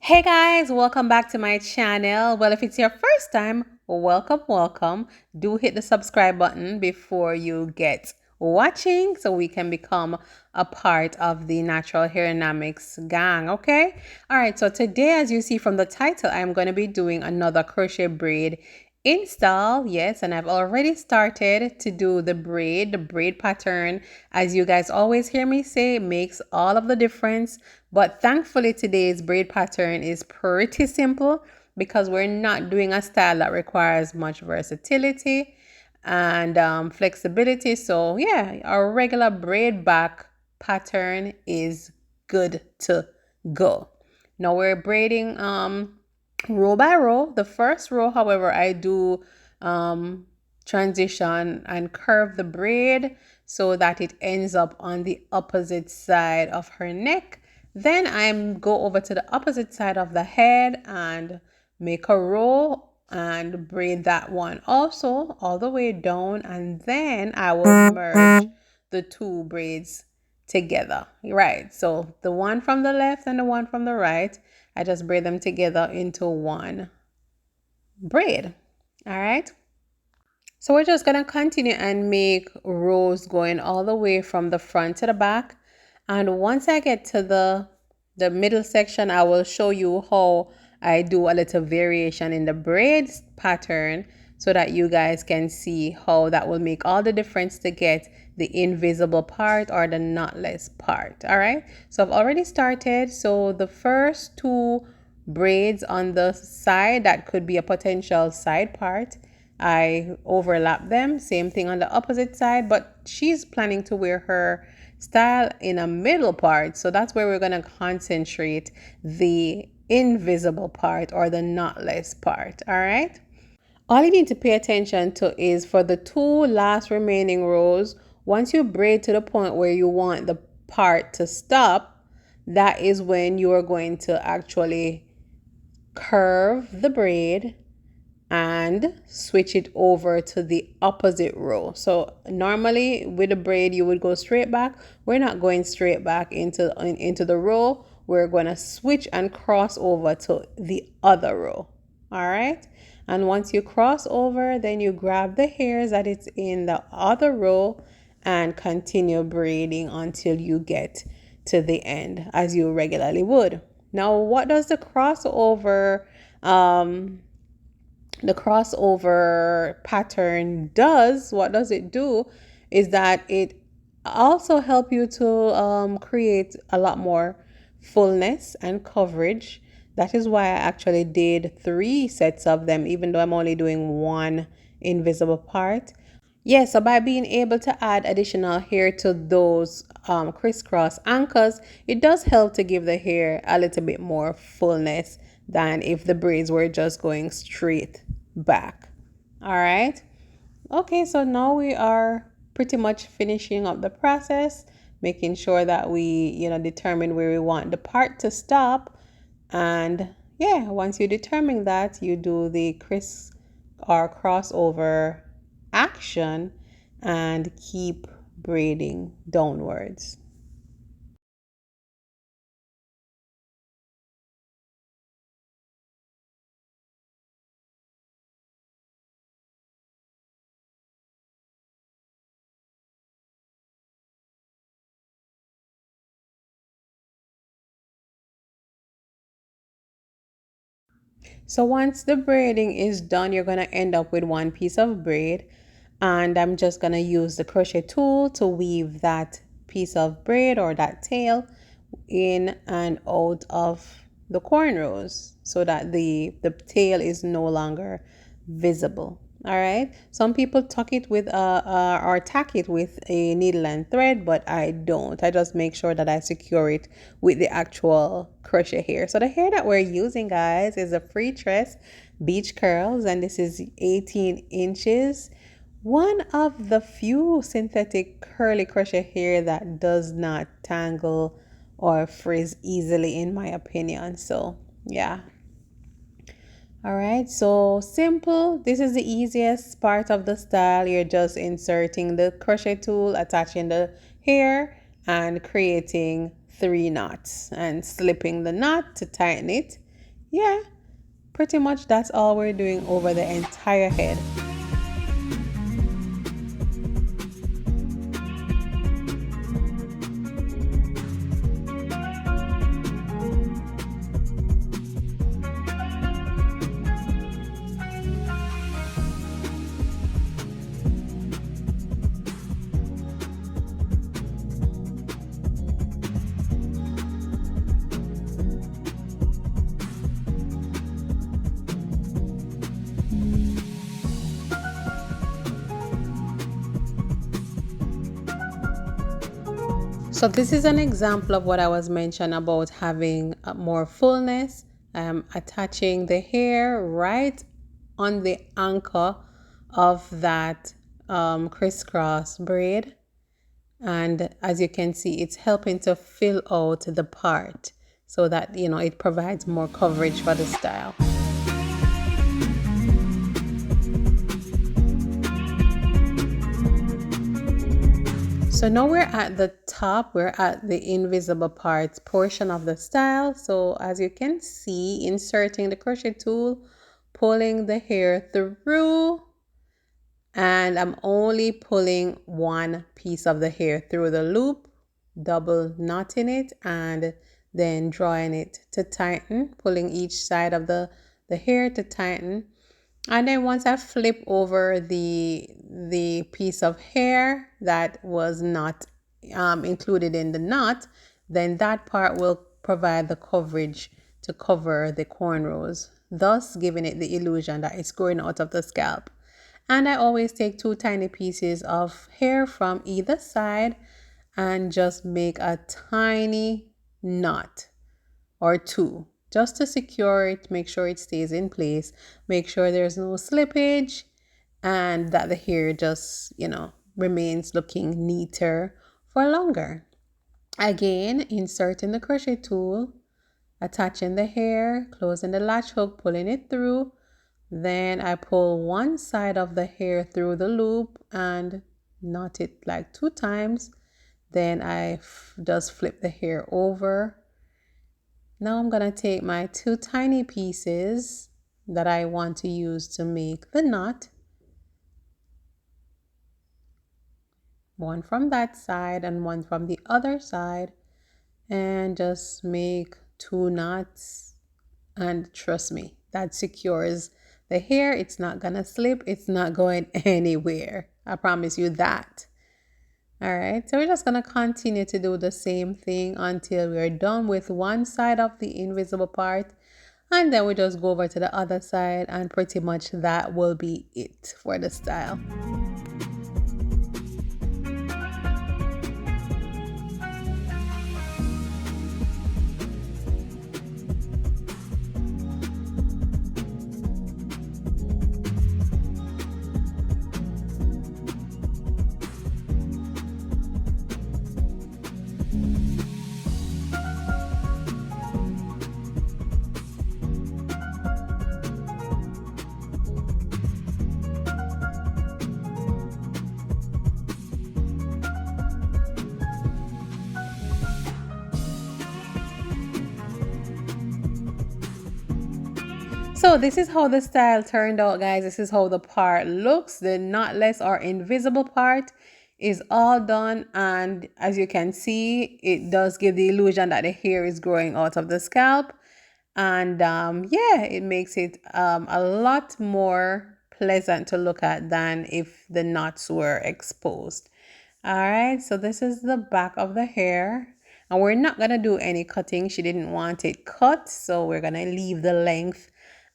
Hey guys, welcome back to my channel. Well, if it's your first time, welcome. Do hit the subscribe button before you get watching so we can become a part of the Natural Hair Dynamics gang, okay? All right, so today, as you see from the title, I'm going to be doing another crochet braid install. Yes, and I've already started to do the braid pattern. As you guys always hear me say, it makes all of the difference. But thankfully today's braid pattern is pretty simple because we're not doing a style that requires much versatility and flexibility. So yeah, our regular braid back pattern is good to go. Now we're braiding row by row. The first row, however, I do transition and curve the braid so that it ends up on the opposite side of her neck. Then I go over to the opposite side of the head and make a row and braid that one also all the way down, and then I will merge the two braids together. Right, so the one from the left and the one from the right, I just braid them together into one braid. All right, so we're just gonna continue and make rows going all the way from the front to the back. And once I get to the middle section, I will show you how I do a little variation in the braids pattern so that you guys can see how that will make all the difference to get the invisible part or the knotless part. All right, so I've already started. So the first two braids on the side, that could be a potential side part, I overlap them. Same thing on the opposite side, but she's planning to wear her style in a middle part. So that's where we're going to concentrate the invisible part or the knotless part. All right. All you need to pay attention to is for the two last remaining rows, once you braid to the point where you want the part to stop, that is when you are going to actually curve the braid and switch it over to the opposite row. So normally with a braid you would go straight back. We're not going straight back into the row. We're going to switch and cross over to the other row. All right, and once you cross over, then you grab the hairs that it's in the other row and continue braiding until you get to the end as you regularly would. Now, what does the crossover pattern does, what does it do is that it also help you to create a lot more fullness and coverage. That is why I actually did 3 sets of them, even though I'm only doing one invisible part. Yeah, so by being able to add additional hair to those crisscross anchors, it does help to give the hair a little bit more fullness than if the braids were just going straight back. All right. Okay, so now we are pretty much finishing up the process, making sure that we, determine where we want the part to stop. And yeah, once you determine that, you do the crossover action and keep braiding downwards. So once the braiding is done, you're going to end up with one piece of braid, and I'm just going to use the crochet tool to weave that piece of braid or that tail in and out of the cornrows so that the tail is no longer visible. All right, some people tuck it with or tack it with a needle and thread, but I don't. I just make sure that I secure it with the actual crochet hair. So the hair that we're using, guys, is a FREETRESS beach curls, and this is 18 inches. One of the few synthetic curly crochet hair that does not tangle or frizz easily, in my opinion. So yeah. All right, so simple. This is the easiest part of the style. You're just inserting the crochet tool, attaching the hair, and creating 3 knots and slipping the knot to tighten it. yeah, pretty much that's all we're doing over the entire head. So this is an example of what I was mentioning about having more fullness. I'm attaching the hair right on the anchor of that crisscross braid. And as you can see, it's helping to fill out the part so that, you know, it provides more coverage for the style. So now we're at the top, we're at the invisible parts portion of the style. So as you can see, inserting the crochet tool, pulling the hair through, and I'm only pulling one piece of the hair through the loop, double knotting it, and then drawing it to tighten, pulling each side of the hair to tighten. And then once I flip over the piece of hair that was not included in the knot, then that part will provide the coverage to cover the cornrows, thus giving it the illusion that it's growing out of the scalp. And I always take two tiny pieces of hair from either side and just make a tiny knot or two just to secure it, make sure it stays in place, make sure there's no slippage, and that the hair just, you know, remains looking neater for longer. Again, inserting the crochet tool, attaching the hair, closing the latch hook, pulling it through. Then I pull one side of the hair through the loop and knot it like 2 times. Then I just flip the hair over. Now I'm going to take my 2 tiny pieces that I want to use to make the knot. One from that side and one from the other side. And just make 2 knots. And trust me, that secures the hair. It's not going to slip. It's not going anywhere. I promise you that. All right, so we're just going to continue to do the same thing until we're done with one side of the invisible part. And then we just go over to the other side, and pretty much that will be it for the style. So this is how the style turned out, guys. This is how the part looks. The knotless or invisible part is all done, and as you can see, it does give the illusion that the hair is growing out of the scalp. And yeah, it makes it a lot more pleasant to look at than if the knots were exposed. All right, so this is the back of the hair, and we're not gonna do any cutting. She didn't want it cut, so we're gonna leave the length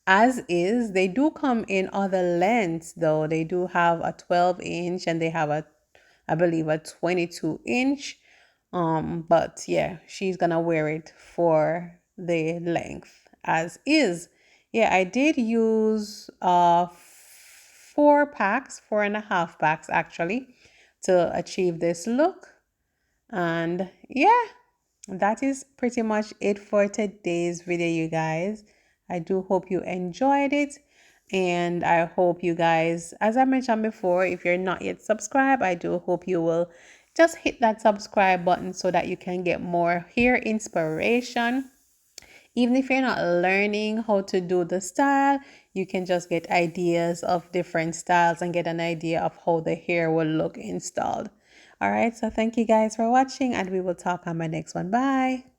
as is. They do come in other lengths though. They do have a 12-inch and they have I believe a 22-inch. But yeah, she's gonna wear it for the length as is. Yeah, I did use 4.5 packs actually to achieve this look. And yeah, that is pretty much it for today's video, you guys. I do hope you enjoyed it, and I hope you guys, as I mentioned before, if you're not yet subscribed, I do hope you will just hit that subscribe button so that you can get more hair inspiration. Even if you're not learning how to do the style, you can just get ideas of different styles and get an idea of how the hair will look installed. All right, so thank you guys for watching, and we will talk on my next one. Bye.